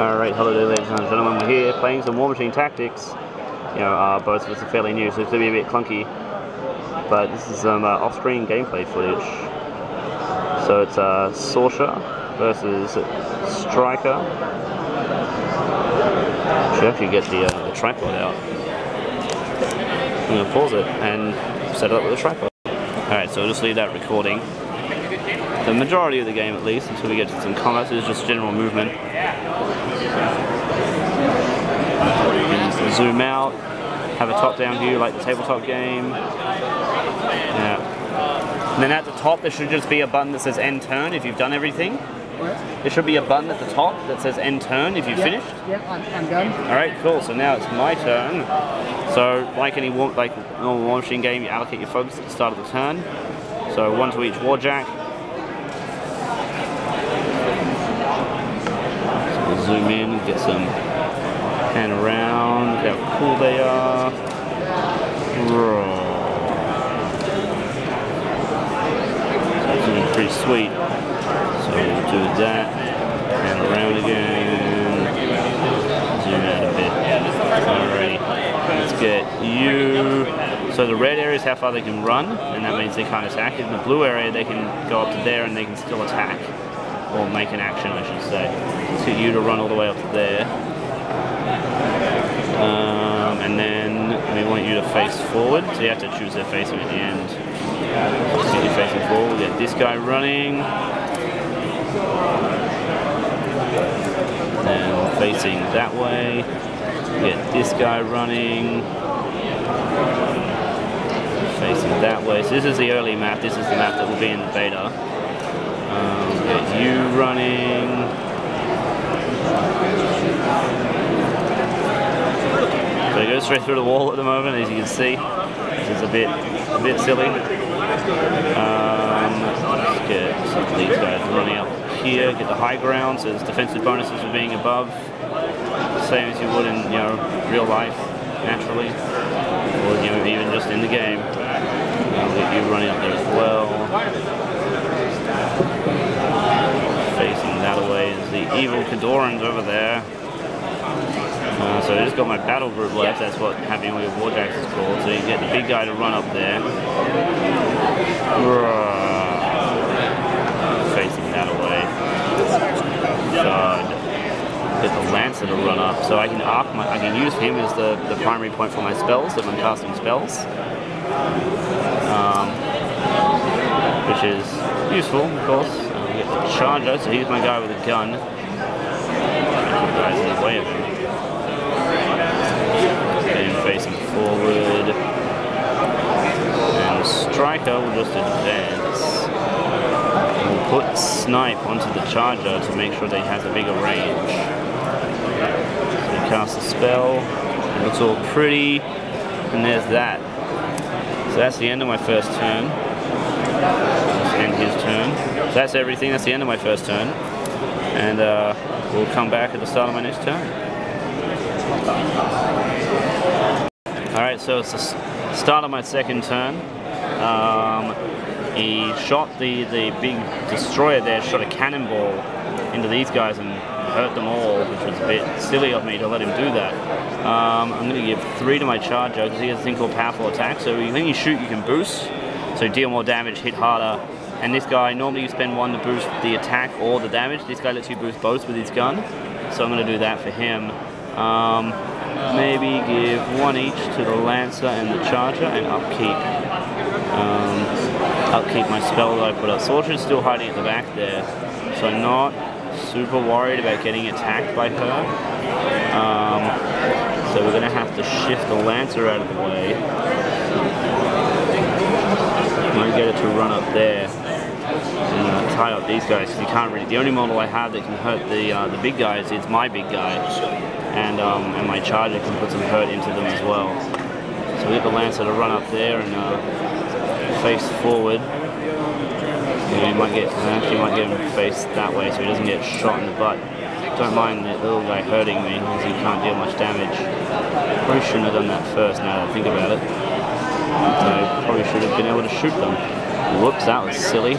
Alright, hello there ladies and gentlemen, we're here playing some Warmachine Tactics. You know, both of us are fairly new, so it's going to be a bit clunky. But this is some off-screen gameplay footage. So it's Sorcerer versus Striker. Should actually get the tripod out. I'm going to pause it and set it up with a tripod. Alright, so I'll just leave that recording. The majority of the game, at least, until we get to some combat, is just general movement. Zoom out, have a top-down view like the tabletop game. Yeah. And then at the top, there should just be a button that says end turn if you've done everything. There should be a button at the top that says end turn if you've finished. Yep, I'm done. Alright, cool. So now it's my turn. So like any normal Warmachine game, you allocate your focus at the start of the turn. So one to each warjack. So we'll zoom in and get some pan around. Look how cool they are. So it's looking pretty sweet. So we'll do that. Pan around again. Zoom out a bit. Alright, let's get you. So the red area is how far they can run, and that means they can't attack. In the blue area, they can go up to there and they can still attack. Or make an action, I should say. Let's get you to run all the way up to there. And then we want you to face forward, so you have to choose their facing at the end. Let's get you facing forward. We'll get this guy running. Then facing that way. We'll get this guy running. Facing that way. So this is the early map. This is the map that will be in the beta. Get you running. So it goes straight through the wall at the moment, as you can see. This is a bit silly. Let's get some of these guys running up here. Get the high ground. So there's defensive bonuses for being above, same as you would in real life, naturally, or even just in the game. I'll get you running up there as well. Facing that away is the evil Cadorans over there. So I just got my battle group left. That's what having all your warjacks is called. So you get the big guy to run up there. Facing that away. Get the Lancer to run up. So I can I can use him as the primary point for my spells if I'm casting spells. Which is useful, of course. Get the Charger, so he's my guy with a gun. The guy's in the way of him. Get him facing forward. And the Striker will just advance. We'll put Snipe onto the Charger to make sure that he has a bigger range. So he casts a spell. It looks all pretty. And there's that. So that's the end of my first turn. Let's end his turn. So that's everything. That's the end of my first turn. And we'll come back at the start of my next turn. Alright, so it's the start of my second turn. He shot the big destroyer there, shot a cannonball into these guys and hurt them all, which was a bit silly of me to let him do that. I'm going to give 3 to my Charger because he has a thing called powerful attack. So when you shoot, you can boost. So deal more damage, hit harder. And this guy, normally you spend 1 to boost the attack or the damage. This guy lets you boost both with his gun. So I'm going to do that for him. Maybe give 1 each to the Lancer and the Charger and upkeep. Upkeep my spell that I put up. Sorcerer's still hiding at the back there. So I'm not super worried about getting attacked by her. So we're going to have to shift the Lancer out of the way. I'm going to get it to run up there and tie up these guys, because you can't really. The only model I have that can hurt the big guys is my big guy, and my Charger can put some hurt into them as well. So we get the Lancer to run up there and face forward. You might get him face that way, so he doesn't get shot in the butt. Don't mind the little guy hurting me, because he can't deal much damage. Probably shouldn't have done that first, now that I think about it. So probably should have been able to shoot them. Whoops, that was silly.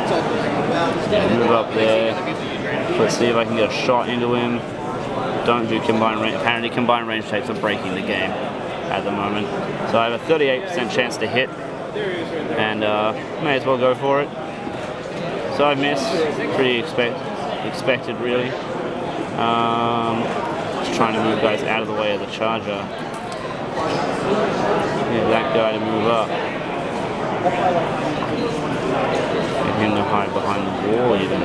Move up there. Let's see if I can get a shot into him. Don't do combined range. Apparently combined range takes are breaking the game at the moment. So I have a 38% chance to hit, and may as well go for it. So I missed. Pretty expected really. Just trying to move guys out of the way of the charger. Get that guy to move up. Get him to hide behind the wall even.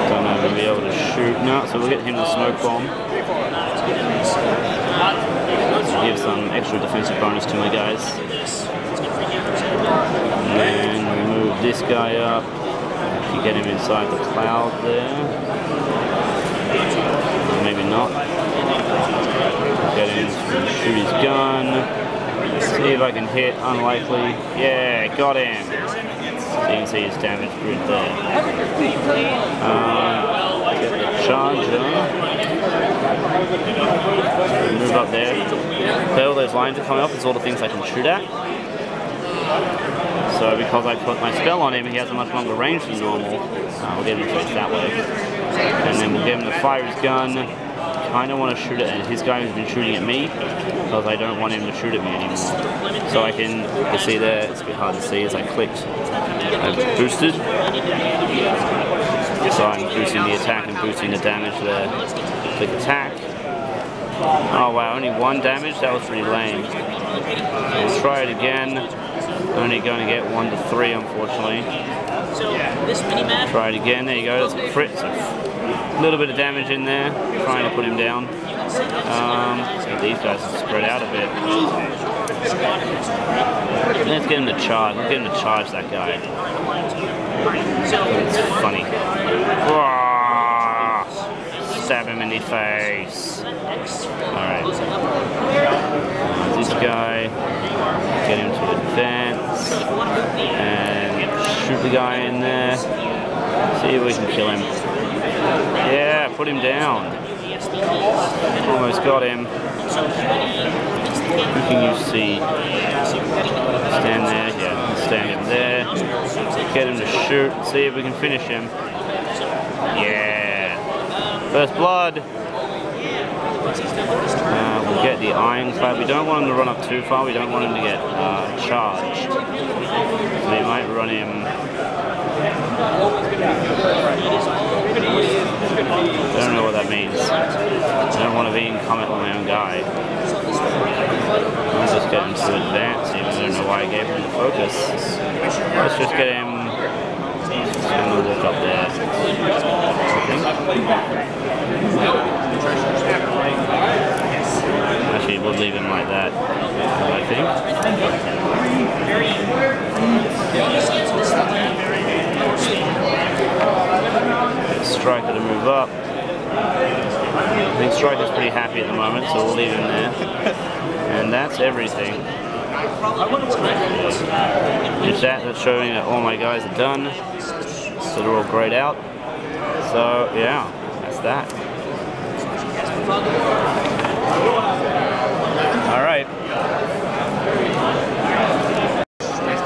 Don't know if we'll be able to shoot. No, so we'll get him the smoke bomb. Give some extra defensive bonus to my guys. And then we move this guy up. You get him inside the cloud there. Or maybe not. Get him to shoot his gun. See if I can hit. Unlikely. Yeah, got him. So you can see his damage grid there. Get the charger. Move up there. So all those lines are coming up. It's all the things I can shoot at. So because I put my spell on him, he has a much longer range than normal. We'll get him to face that way. And then we'll get him to fire his gun. Kind of want to shoot at his guy who's been shooting at me, because I don't want him to shoot at me anymore. So I can, you can see there, it's a bit hard to see as I clicked. I've boosted. So I'm boosting the attack and boosting the damage there. Click attack. Oh wow, only 1 damage? That was pretty lame. So we'll try it again. Only going to get 1 to 3 unfortunately. Try it again, there you go, that's a crit. So a little bit of damage in there, trying to put him down. So these guys are spread out a bit. Let's get him to charge, let's get him to charge that guy. It's funny. Stab him in the face. Alright. This guy, get him to advance, and shoot the guy in there. See if we can kill him. Yeah, put him down. Almost got him. Who can you see? Stand there, yeah, stand him there. Get him to shoot, see if we can finish him. Yeah. First blood. We'll get the ironclad. We don't want him to run up too far. We don't want him to get charged. So we might run him. I don't know what that means. I don't want to be in combat with my own guy. I'll just get him to advance. Even I don't know why I gave him the focus. Let's just get him. Just gonna walk up there. Actually, we'll leave him like that, I think. Striker to move up. I think Striker's pretty happy at the moment, so we'll leave him there. And that's everything. Just that's showing that all my guys are done. So they're all grayed out. So yeah, that's that. Alright.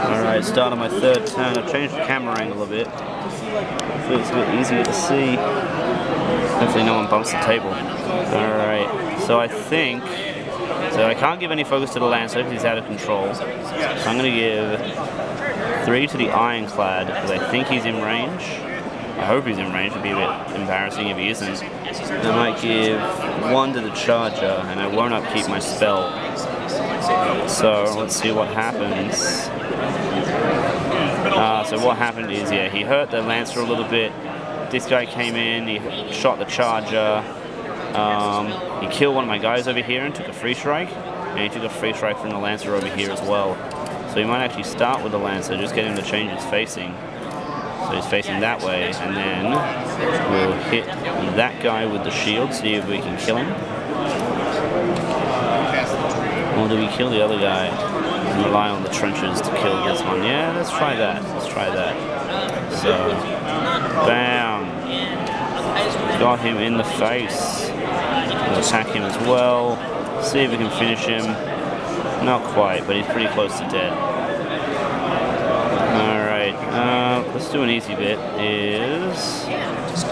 Alright, start on my 3rd turn. I've changed the camera angle a bit. So it's a bit easier to see. Hopefully no one bumps the table. Alright, so I think... So I can't give any focus to the Lancer because he's out of control. So I'm going to give 3 to the Ironclad because I think he's in range. I hope he's in range. It'd be a bit embarrassing if he isn't. I might give 1 to the Charger and I won't upkeep my spell. So let's see what happens. So what happened is, yeah, he hurt the Lancer a little bit. This guy came in, he shot the Charger. He killed one of my guys over here and took a free strike. And he took a free strike from the Lancer over here as well. So he might actually start with the Lancer, just get him to change his facing. So he's facing that way, and then we'll hit that guy with the shield, see if we can kill him. Or do we kill the other guy and rely on the trenches to kill this one? Yeah, let's try that. Let's try that. So, bam. Got him in the face. We'll attack him as well. See if we can finish him. Not quite, but he's pretty close to dead. let's do an easy bit, is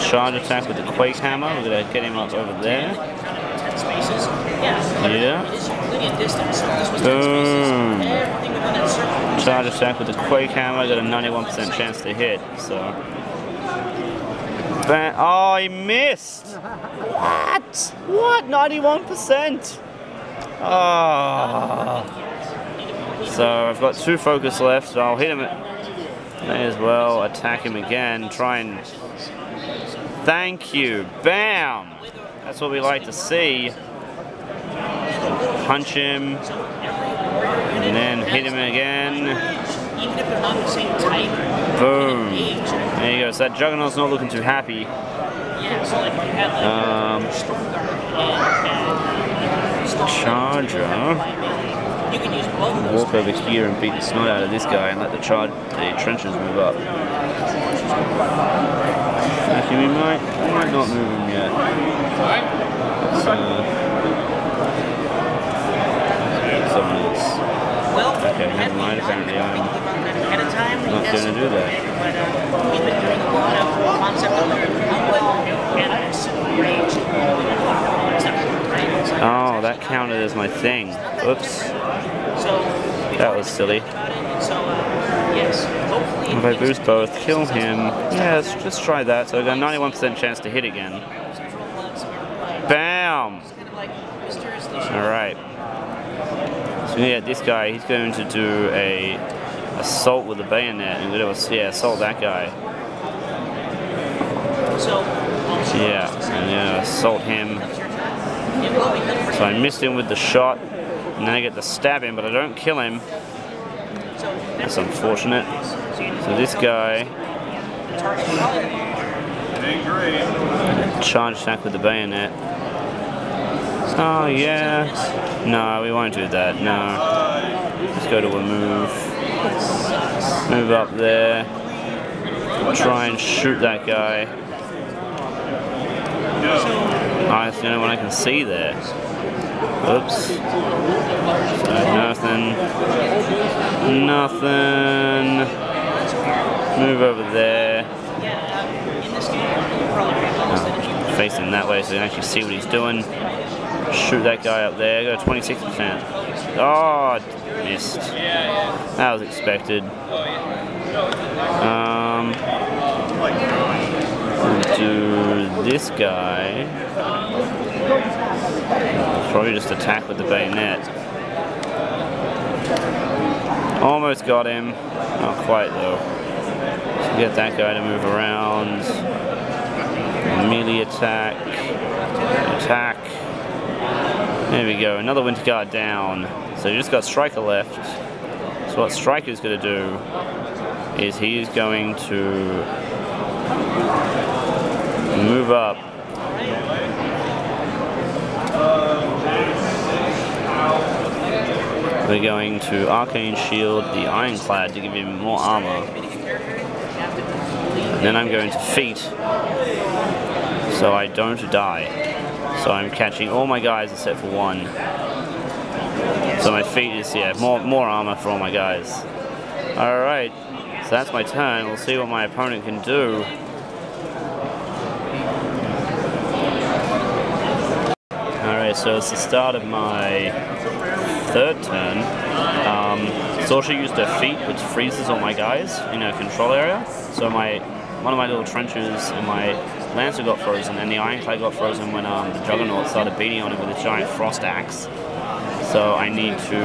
charge attack with the Quake Hammer. We're going to get him up over there. Yeah. Boom. Charge attack with the Quake Hammer, got a 91% chance to hit, so... Oh, he missed! What? What? 91%? Oh. So I've got 2 focus left, so I'll hit him. May as well attack him again, try and... Thank you! Bam! That's what we like to see. Punch him, and then hit him again. Boom. There you go. So that Juggernaut's not looking too happy. Charger. Walk over here and beat the snot out of this guy and let the trenches move up. Actually, we might not move him yet. Someone else. Okay, never mind. Apparently, I'm not going to do that. Oh, that counted as my thing. Oops. That was silly. If I boost both, kill him. Yeah, let's just try that. So I got a 91% chance to hit again. Bam! Alright. So yeah, this guy, he's going to do a assault with a bayonet. And we're going to assault that guy. Yeah, I'm going to assault him. So I missed him with the shot. And then I get to stab him, but I don't kill him. That's unfortunate. So this guy... Charge attack with the bayonet. Oh yeah. No, we won't do that. No. Let's go to a move. Move up there. Try and shoot that guy. Oh, that's the only one I can see there. Oops. So nothing. Nothing. Move over there. Oh, face him that way so you can actually see what he's doing. Shoot that guy up there. Go 26%. Oh, missed. That was expected. Do this guy. Probably just attack with the bayonet. Almost got him. Not quite though. So get that guy to move around. Melee attack. Attack. There we go. Another Winter Guard down. So you just got Striker left. So what Striker's going to do is he's going to move up. We're going to Arcane Shield the Ironclad to give him more armor. And then I'm going to Feet so I don't die. So I'm catching all my guys except for one. So my Feet is, yeah, more armor for all my guys. Alright, so that's my turn. We'll see what my opponent can do. Alright, so it's the start of my third turn. Sorcerer used her Feet, which freezes all my guys in a control area. So one of my little trenches and my Lancer got frozen, and the Ironclad got frozen when the Juggernaut started beating on it with a giant frost axe. So I need to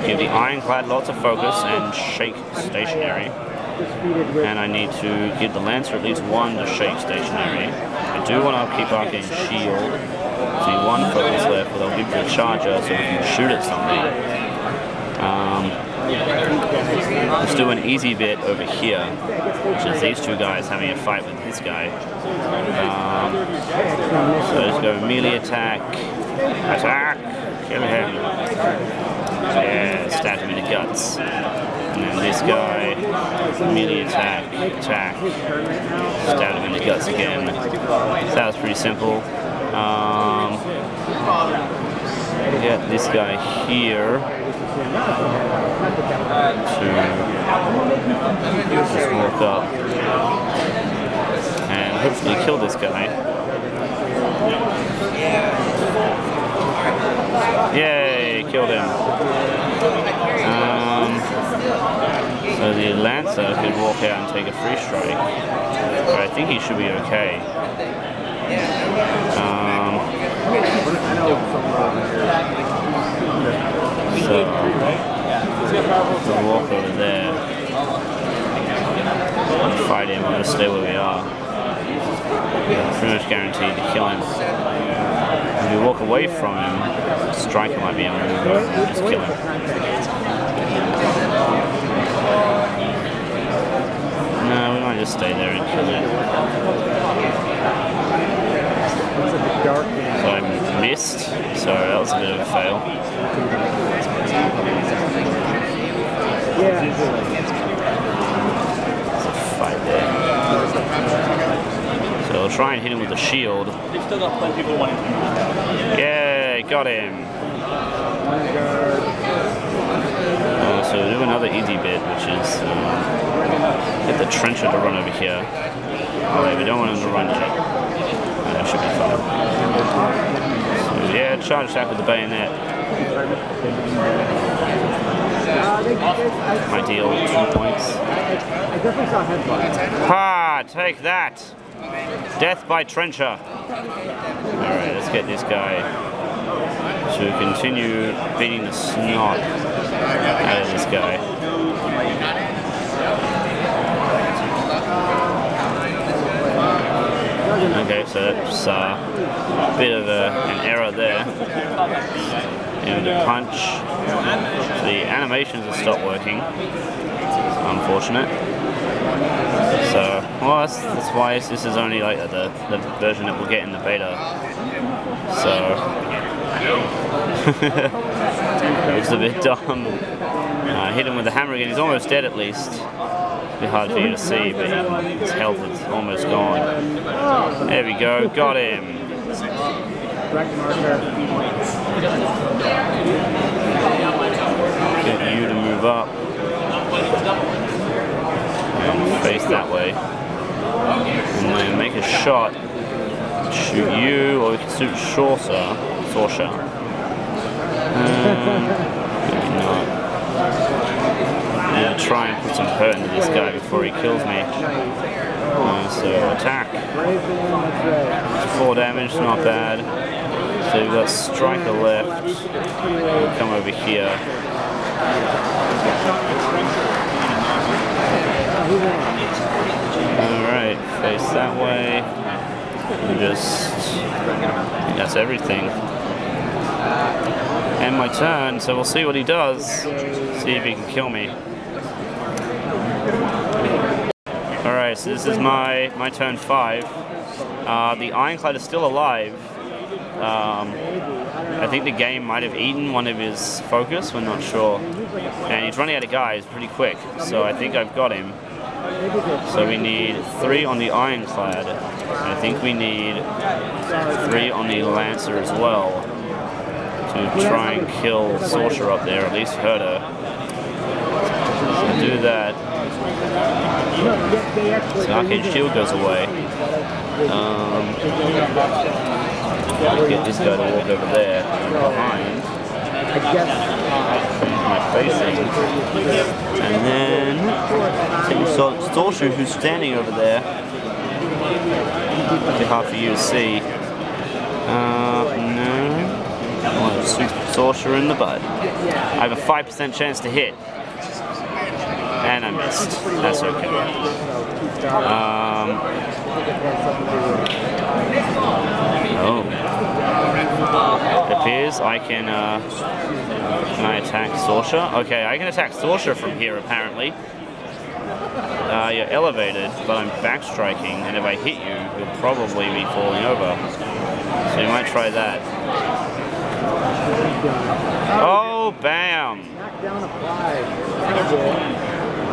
give the Ironclad lots of focus and shake stationary. And I need to give the Lancer at least one to shake stationary. I do want to upkeep Arcane Shield. So one focus left, but I'll give the Charger so we can shoot at something. Let's do an easy bit over here, which is these two guys having a fight with this guy. So let's go melee attack. Attack! Kill him. Yeah, stab him in the guts. And then this guy, melee attack, attack. Stab him in the guts again. So that was pretty simple. Get this guy here. to just walk up and hopefully kill this guy. Yay, killed him. So the Lancer could walk out and take a free strike, but I think he should be okay. So we'll walk over there and fight him. I'm going to stay where we are. We're pretty much guaranteed to kill him. If we walk away from him, Striker might be able to move over and just kill him. No, we might just stay there and kill it. So I missed, so that was a bit of a fail. There's a fight there. So I'll try and hit him with a shield. Yeah, got him. So we'll do another easy bit, which is get the trencher to run over here. Alright, we don't want him to run yet. That should be fun. So yeah, charge attack with the bayonet. Might deal 2 points. Ha! Take that! Death by trencher. Alright, let's get this guy to continue beating the snot out of this guy. Okay, so that's a bit of an error there. And the punch. So the animations have stopped working. Unfortunate. So, well, that's why this is only like the version that we'll get in the beta. So, it's a bit dumb. Hit him with the hammer again. He's almost dead at least. It's a bit hard for you to see, but his health is almost gone. There we go, got him. Get you to move up. And face that way. And then make a shot. Shoot you, or we can shoot Sorcerer. Maybe not. I'm going to try and put some hurt into this guy before he kills me. So attack. 4 damage, not bad. So we've got Striker left. We'll come over here. Alright, face that way. And just, that's everything. And my turn, so we'll see what he does. See if he can kill me. Alright, so this is my turn 5. The Ironclad is still alive. I think the game might have eaten one of his focus, we're not sure. And he's running out of guys pretty quick, so I think I've got him. So we need 3 on the Ironclad. I think we need 3 on the Lancer as well to try and kill Sorcerer up there, at least hurt her. So do that. So Arcane Shield goes away. Get this guy to walk over there behind. My facing. And then take Sorcerer who's standing over there. It'd be hard for you to see. No. I want to shoot Sorcerer in the butt. I have a 5% chance to hit. And I missed. That's okay. It appears I can I attack Sorcerer? Okay, I can attack Sorcerer from here apparently. You're elevated, but I'm backstriking, and if I hit you, you'll probably be falling over. So you might try that. Oh, bam!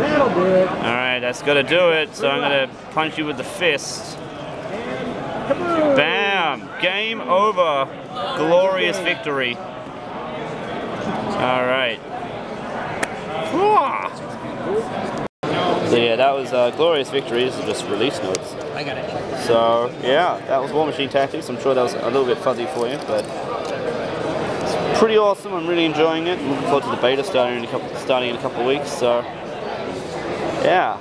Alright, that's gotta do it, so I'm gonna punch you with the fist. Bam! Game over! Glorious victory. Alright. So yeah, that was Glorious Victory. These are just release notes. I got it. So yeah, that was Warmachine Tactics. I'm sure that was a little bit fuzzy for you, but it's pretty awesome. I'm really enjoying it. I'm looking forward to the beta starting in a couple of weeks. So yeah.